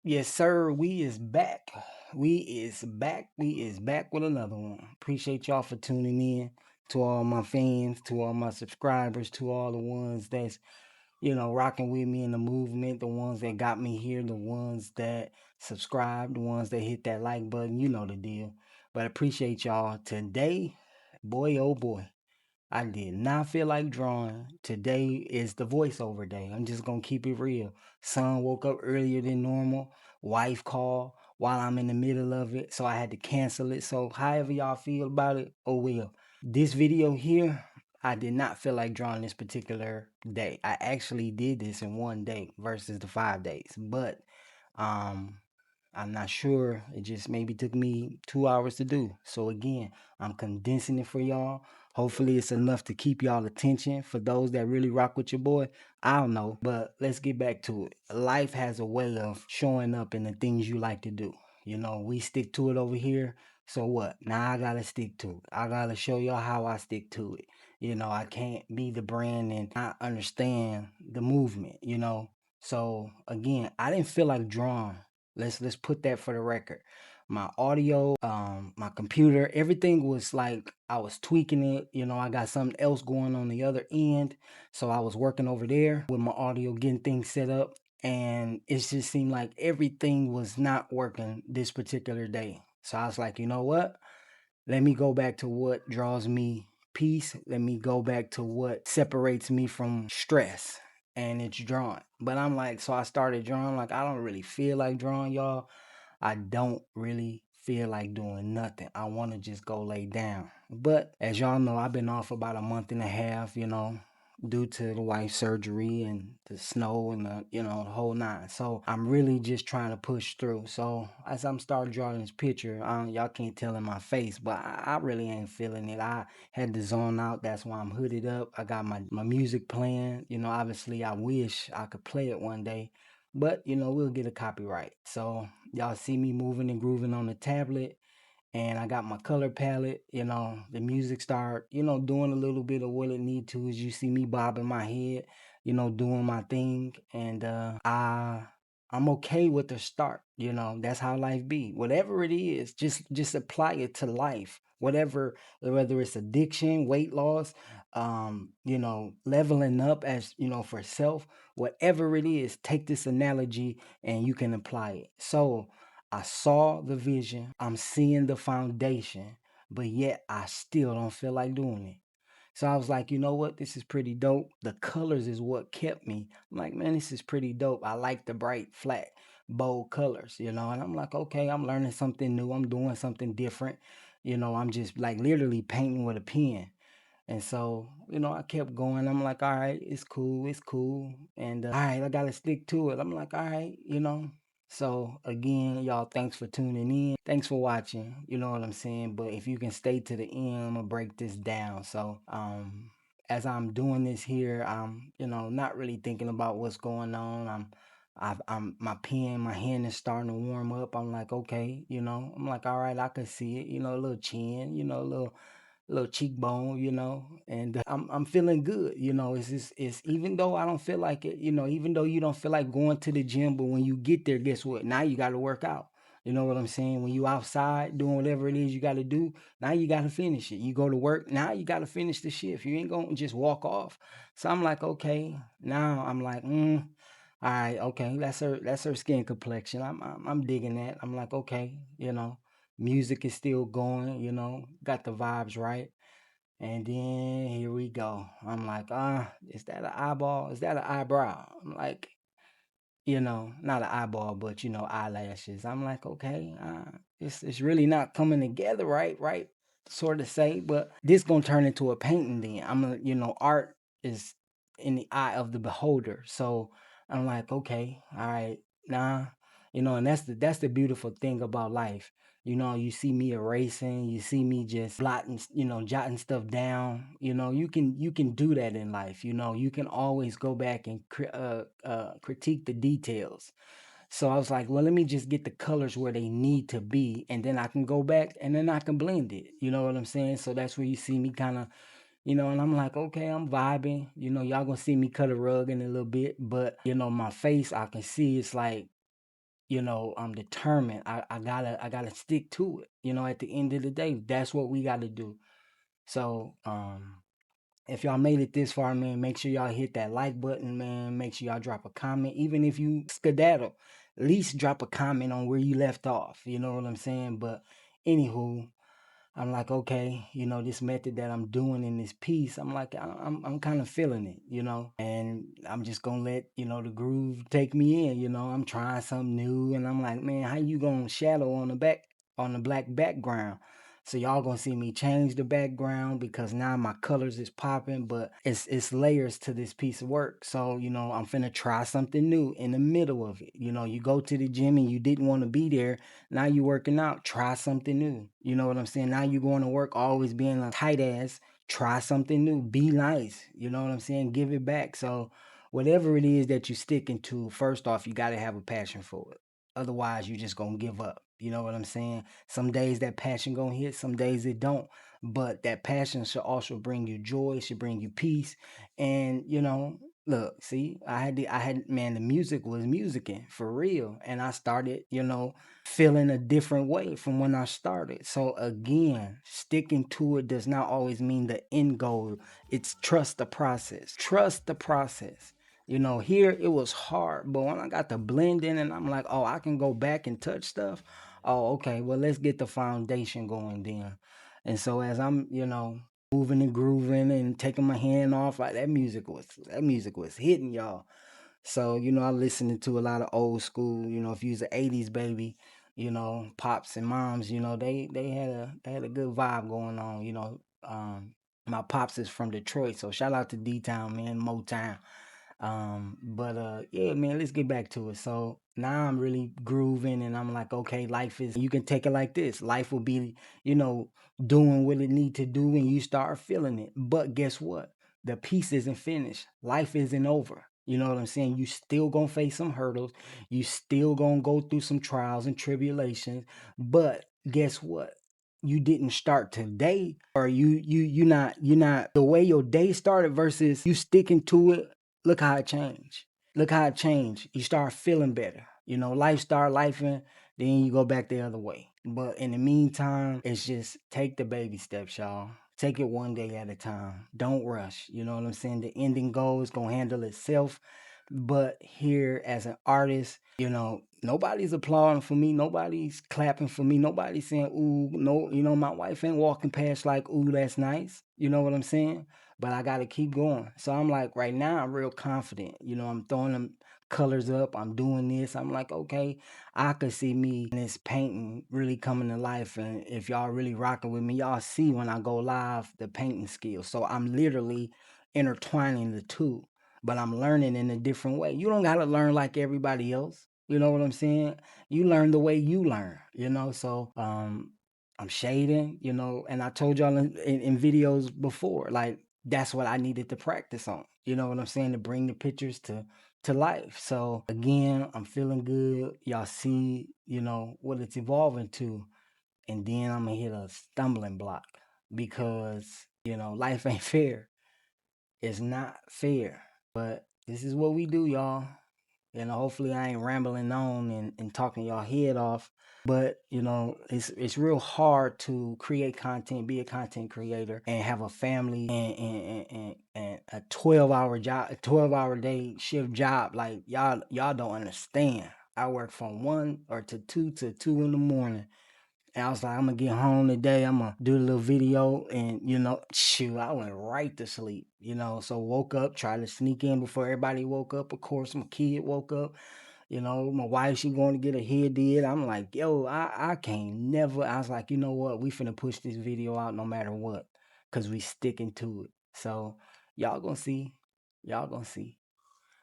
Yes, sir. We is back. We is back. We is back with another one. Appreciate y'all for tuning in. To all my fans, to all my subscribers, to all the ones that's, rocking with me in the movement, the ones that got me here, the ones that subscribe, the ones that hit that like button, you know the deal. But I appreciate y'all. Today, boy, oh boy. I did not feel like drawing. Today is the voiceover day. I'm just gonna keep it real. Son woke up earlier than normal. Wife called while I'm in the middle of it, so I had to cancel it. So however y'all feel about it, oh well. This video here, I did not feel like drawing this particular day. I actually did this in one day versus the 5 days, but um I'm not sure. It just maybe took me 2 hours to do. So again, I'm condensing it for y'all. Hopefully it's enough to keep y'all attention. For those that really rock with your boy, I don't know. But let's get back to it. Life has a way of showing up in the things you like to do. We stick to it over here. So what? Now I gotta stick to it. I gotta show y'all how I stick to it. I can't be the brand and not understand the movement. So again, I didn't feel like drawing. Let's put that for the record. My audio, my computer, everything was like I was tweaking it. I got something else going on the other end. So I was working over there with my audio, getting things set up. And it just seemed like everything was not working this particular day. So I was like, you know what? Let me go back to what draws me peace. Let me go back to what separates me from stress. And it's drawing. But I'm like, so I started drawing. Like, I don't really feel like drawing, y'all. I don't really feel like doing nothing. I want to just go lay down. But as y'all know, I've been off about a month and a half, due to the wife surgery and the snow and the whole nine. So I'm really just trying to push through. So as I'm starting drawing this picture, y'all can't tell in my face, but I really ain't feeling it. I had to zone out. That's why I'm hooded up. I got my music playing. Obviously I wish I could play it one day, but we'll get a copyright. So y'all see me moving and grooving on the tablet, and I got my color palette. The music start doing a little bit of what it need to, as you see me bobbing my head, doing my thing. And I'm okay with the start. That's how life be. Whatever it is, just apply it to life. Whether it's addiction, weight loss, leveling up, as for self, whatever it is, take this analogy and you can apply it. So I saw the vision, I'm seeing the foundation, but yet I still don't feel like doing it. So I was like, you know what? This is pretty dope. The colors is what kept me. I'm like, man, this is pretty dope. I like the bright, flat, bold colors. And I'm like, okay, I'm learning something new. I'm doing something different. I'm just like literally painting with a pen. And so, I kept going. I'm like, all right, it's cool, it's cool. And all right, I gotta stick to it. I'm like, all right. So again, y'all, thanks for tuning in. Thanks for watching. You know what I'm saying? But if you can stay to the end, I'm gonna break this down. So as I'm doing this here, I'm, not really thinking about what's going on. I'm my pen, my hand is starting to warm up. I'm like, okay, I'm like, all right, I can see it, a little chin, a little cheekbone, and I'm feeling good. It's even though I don't feel like it, even though you don't feel like going to the gym, but when you get there, guess what? Now you got to work out. You know what I'm saying? When you outside doing whatever it is you got to do, now you got to finish it. You go to work, now you got to finish the shift. You ain't gonna just walk off. So I'm like, okay. Now I'm like, all right, okay. That's her skin complexion. I'm digging that. I'm like, okay. Music is still going, got the vibes right. And then here we go. I'm like, is that an eyeball? Is that an eyebrow? I'm like, not an eyeball, but eyelashes. I'm like, okay, it's really not coming together, right? Sort of say, but this gonna turn into a painting then. I'm gonna, art is in the eye of the beholder. So I'm like, okay, all right, nah, and that's the beautiful thing about life. You see me erasing, you see me just blotting, jotting stuff down. You can do that in life. You can always go back and critique the details. So I was like, well, let me just get the colors where they need to be, and then I can go back and then I can blend it. You know what I'm saying? So that's where you see me kind of, and I'm like, okay, I'm vibing. Y'all gonna see me cut a rug in a little bit, but my face, I can see it's like I'm determined. I gotta stick to it. At the end of the day, that's what we gotta do. So if y'all made it this far, man, make sure y'all hit that like button, man. Make sure y'all drop a comment. Even if you skedaddle, at least drop a comment on where you left off. You know what I'm saying? But anywho, I'm like, okay, this method that I'm doing in this piece, I'm like, I'm kind of feeling it, and I'm just gonna let, the groove take me in. I'm trying something new, and I'm like, man, how you gonna shadow on the black background? So y'all gonna see me change the background because now my colors is popping, but it's layers to this piece of work. So, I'm finna try something new in the middle of it. You go to the gym and you didn't want to be there. Now you working out, try something new. You know what I'm saying? Now you going to work always being a tight ass, try something new. Be nice. You know what I'm saying? Give it back. So whatever it is that you sticking to, first off, you gotta have a passion for it. Otherwise, you just gonna give up. You know what I'm saying? Some days that passion gonna hit, some days it don't. But that passion should also bring you joy, it should bring you peace. And look, see, man, the music was musicking for real. And I started, feeling a different way from when I started. So again, sticking to it does not always mean the end goal. It's trust the process. Trust the process. Here it was hard, but when I got the blend in and I'm like, oh, I can go back and touch stuff. Oh, okay. Well, let's get the foundation going then. And so as I'm, moving and grooving and taking my hand off, like that music was hitting y'all. So, I listening to a lot of old school, if you was an 80s baby, pops and moms, they had a good vibe going on. My pops is from Detroit, so shout out to D Town, man, Motown. But yeah, man, let's get back to it. So now I'm really grooving and I'm like, okay, life is, you can take it like this. Life will be, you know, doing what it need to do when you start feeling it. But guess what? The piece isn't finished. Life isn't over. You know what I'm saying? You still gonna face some hurdles. You still gonna go through some trials and tribulations. But guess what? You didn't start today, or you're not the way your day started versus you sticking to it. Look how it changed. Look how it changed. You start feeling better. Life start lifing, then you go back the other way. But in the meantime, it's just take the baby steps, y'all. Take it one day at a time. Don't rush. You know what I'm saying? The ending goal is gonna handle itself. But here as an artist, nobody's applauding for me. Nobody's clapping for me. Nobody's saying, ooh, no, my wife ain't walking past like, ooh, that's nice. You know what I'm saying? But I got to keep going. So I'm like, right now, I'm real confident. I'm throwing them colors up. I'm doing this. I'm like, okay, I could see me in this painting really coming to life. And if y'all really rocking with me, y'all see when I go live the painting skills. So I'm literally intertwining the two, but I'm learning in a different way. You don't got to learn like everybody else. You know what I'm saying? You learn the way you learn. So I'm shading, and I told y'all in videos before, like that's what I needed to practice on. You know what I'm saying? To bring the pictures to life. So again, I'm feeling good. Y'all see, what it's evolving to. And then I'm gonna hit a stumbling block because, life ain't fair. It's not fair. But this is what we do, y'all. Hopefully I ain't rambling on and talking y'all head off. But it's real hard to create content, be a content creator, and have a family and a 12-hour job, a 12-hour day shift job. Like y'all don't understand. I work from 1 or to 2 to 2 in the morning. And I was like, I'm gonna get home today. I'm gonna do a little video, and shoot, I went right to sleep. So woke up, tried to sneak in before everybody woke up. Of course, my kid woke up. My wife, she going to get her hair did. I'm like, yo, I can't never. I was like, you know what? We finna push this video out no matter what, cause we sticking to it. So y'all gonna see. Y'all gonna see.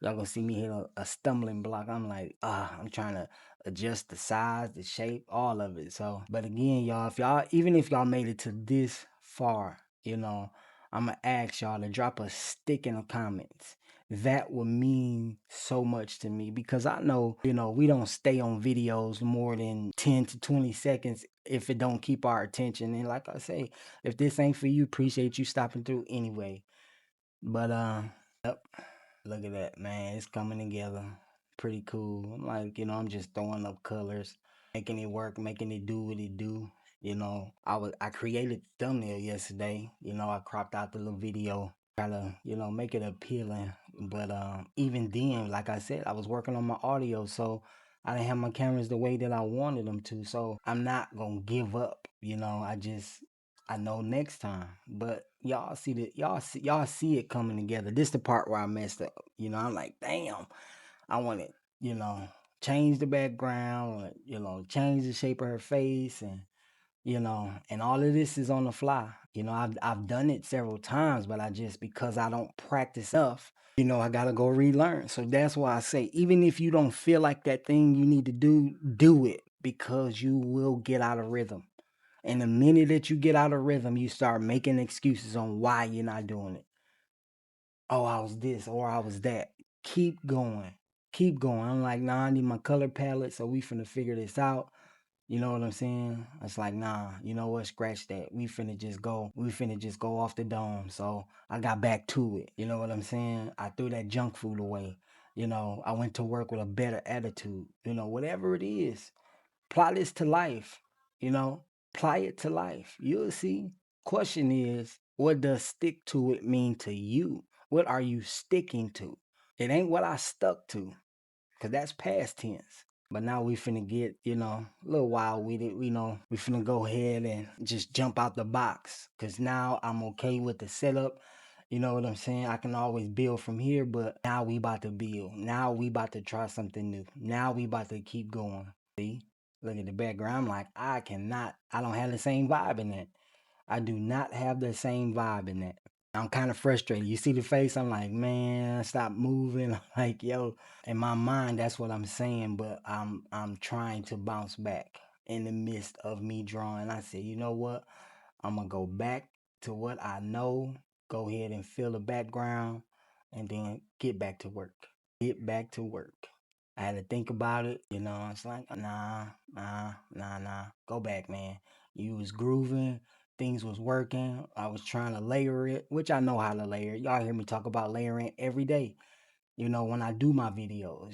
Y'all gonna see me hit a stumbling block. I'm like, I'm trying to adjust the size, the shape, all of it. So, but again, y'all, even if y'all made it to this far, I'm gonna ask y'all to drop a stick in the comments. That would mean so much to me because I know, we don't stay on videos more than 10 to 20 seconds if it don't keep our attention. And like I say, if this ain't for you, appreciate you stopping through anyway. But yep. Look at that, man. It's coming together. pretty cool. I'm like, I'm just throwing up colors, making it work, making it do what it do. I created the thumbnail yesterday. I cropped out the little video, try to, make it appealing. But even then, like I said, I was working on my audio, so I didn't have my cameras the way that I wanted them to. So I'm not gonna give up. I know next time. But y'all see it coming together. This the part where I messed up. I'm like, damn, I want to, you know, change the background, or, change the shape of her face, and all of this is on the fly. I've done it several times, but I just, because I don't practice enough, I gotta go relearn. So that's why I say, even if you don't feel like that thing you need to do it, because you will get out of rhythm. And the minute that you get out of rhythm, you start making excuses on why you're not doing it. Oh, I was this or I was that. Keep going. Keep going. I'm like, nah, I need my color palette, so we finna figure this out. You know what I'm saying? It's like, nah, you know what? Scratch that. We finna just go. We finna just go off the dome. So I got back to it. You know what I'm saying? I threw that junk food away. I went to work with a better attitude. Whatever it is, apply this to life. Apply it to life. You'll see. Question is, what does stick to it mean to you? What are you sticking to? It ain't what I stuck to, because that's past tense. But now we finna get, a little wild with it. We finna go ahead and just jump out the box. Because now I'm okay with the setup. You know what I'm saying? I can always build from here, but now we about to build. Now we about to try something new. Now we about to keep going. See? Look at the background. I'm like, I don't have the same vibe in that. I do not have the same vibe in that. I'm kind of frustrated. You see the face? I'm like, man, stop moving. I'm like, yo, in my mind, that's what I'm saying, but I'm trying to bounce back in the midst of me drawing. I said, you know what? I'm gonna go back to what I know, go ahead and fill the background, and then get back to work. Get back to work. I had to think about it, it's like, nah. Go back, man. You was grooving, things was working. I was trying to layer it, which I know how to layer. Y'all hear me talk about layering every day. When I do my videos,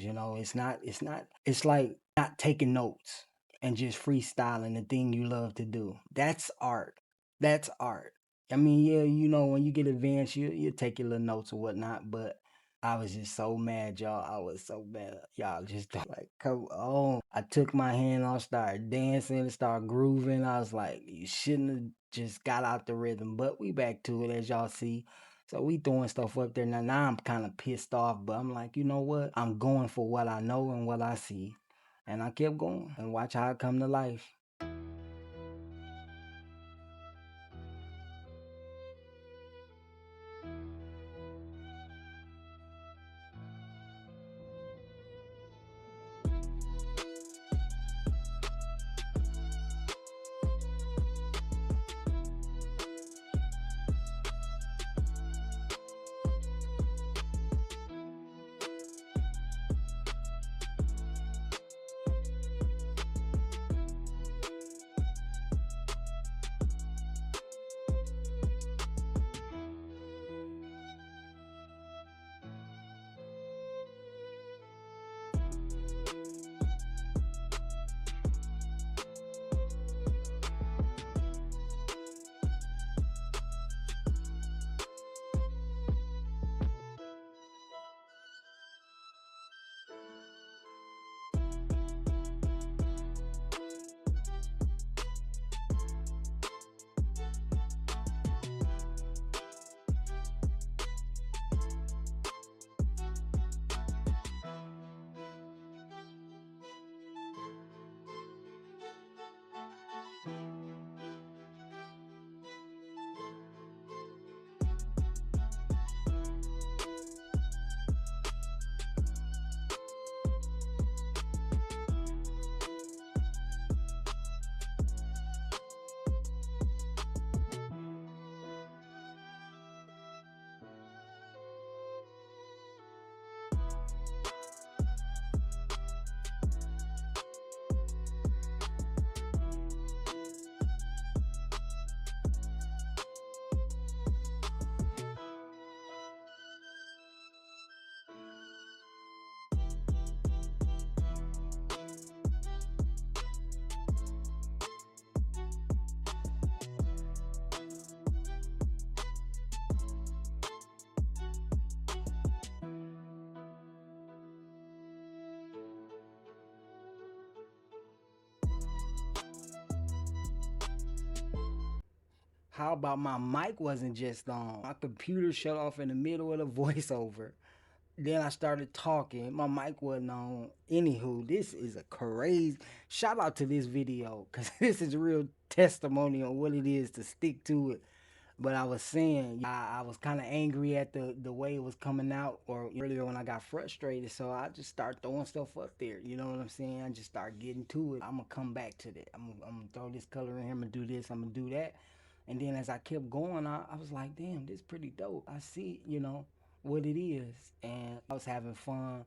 it's like not taking notes and just freestyling the thing you love to do. That's art. That's art. I mean, yeah, when you get advanced, you take your little notes or whatnot, but I was just so mad, y'all. I was so mad. Y'all just like, come on. I took my hand off, started dancing, started grooving. I was like, you shouldn't have just got out the rhythm, but we back to it, as y'all see. So we throwing stuff up there. Now I'm kind of pissed off, but I'm like, you know what? I'm going for what I know and what I see. And I kept going and watch how it come to life. How about my mic wasn't just on? My computer shut off in the middle of the voiceover. Then I started talking. My mic wasn't on. Anywho, this is a crazy shout out to this video because this is real testimony on what it is to stick to it. But I was saying, I was kind of angry at the way it was coming out, or earlier when I got frustrated. So I just start throwing stuff up there. You know what I'm saying? I just start getting to it. I'm gonna come back to that. I'm gonna throw this color in here. I'm gonna do this. I'm gonna do that. And then as I kept going, I was like, damn, this is pretty dope. I see, what it is. And I was having fun.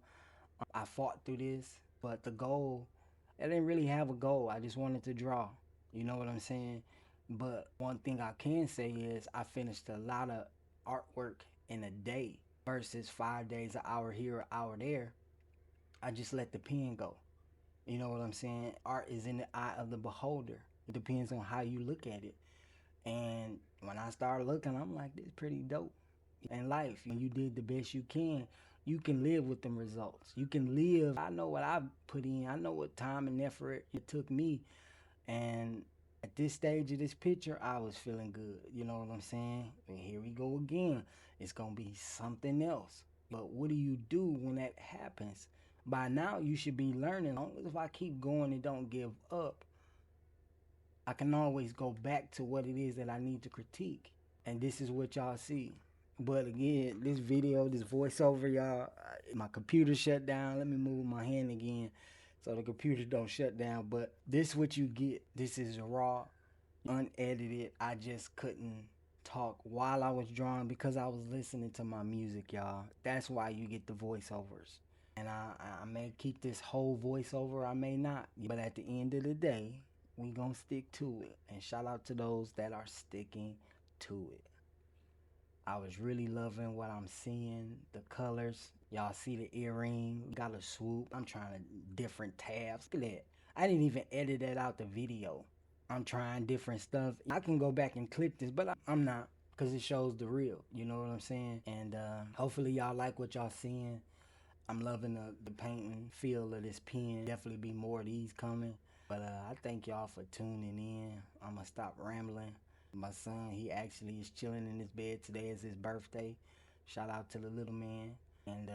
I fought through this, but the goal, I didn't really have a goal. I just wanted to draw. You know what I'm saying? But one thing I can say is I finished a lot of artwork in a day versus 5 days, an hour here, an hour there. I just let the pen go. You know what I'm saying? Art is in the eye of the beholder. It depends on how you look at it. And when I started looking, I'm like, this is pretty dope. In life, when you did the best you can live with them results. You can live. I know what I put in. I know what time and effort it took me. And at this stage of this picture, I was feeling good. You know what I'm saying? And here we go again. It's going to be something else. But what do you do when that happens? By now, you should be learning. As long as if I keep going and don't give up, I can always go back to what it is that I need to critique. And this is what y'all see. But again, this video, this voiceover, y'all, my computer shut down. Let me move my hand again so the computer don't shut down. But this is what you get. This is raw, unedited. I just couldn't talk while I was drawing because I was listening to my music, y'all. That's why you get the voiceovers. And I may keep this whole voiceover, I may not. But at the end of the day, we gonna stick to it. And shout out to those that are sticking to it. I was really loving what I'm seeing, the colors. Y'all see the earring, got a swoop. I'm trying to different tabs. Look at that. I didn't even edit that out the video. I'm trying different stuff. I can go back and clip this, but I'm not because it shows the real. You know what I'm saying? And hopefully y'all like what y'all seeing. I'm loving the painting feel of this pen. Definitely be more of these coming. But I thank y'all for tuning in. I'm going to stop rambling. My son, he actually is chilling in his bed. Today is his birthday. Shout out to the little man. And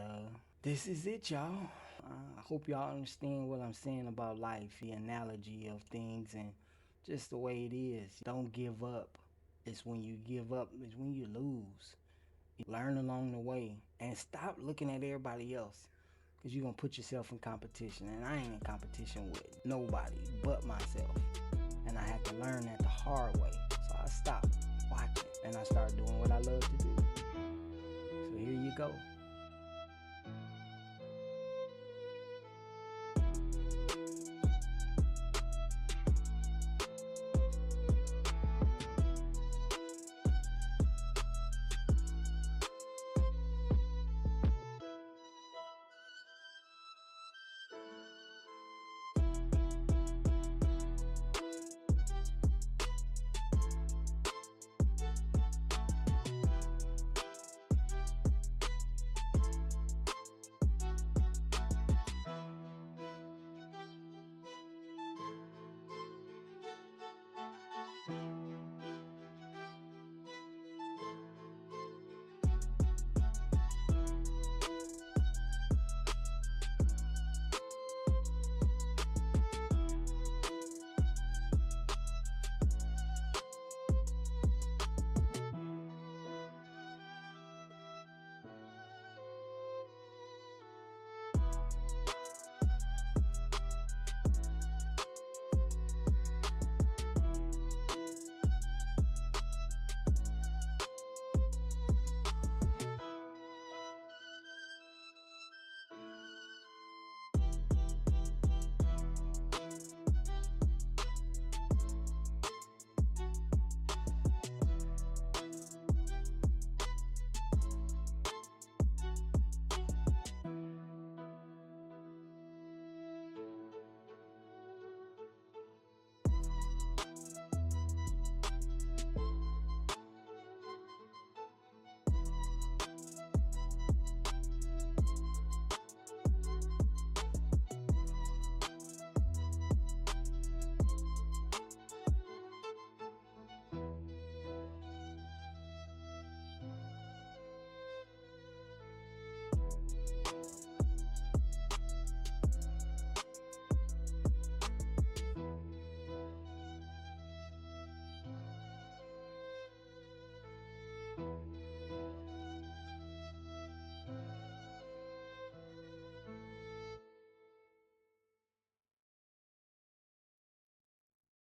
this is it, y'all. I hope y'all understand what I'm saying about life, the analogy of things and just the way it is. Don't give up. It's when you give up, it's when you lose. Learn along the way and stop looking at everybody else because you're going to put yourself in competition. And I ain't in competition with nobody but myself. And I had to learn that the hard way. So I stopped watching and I started doing what I love to do. So here you go.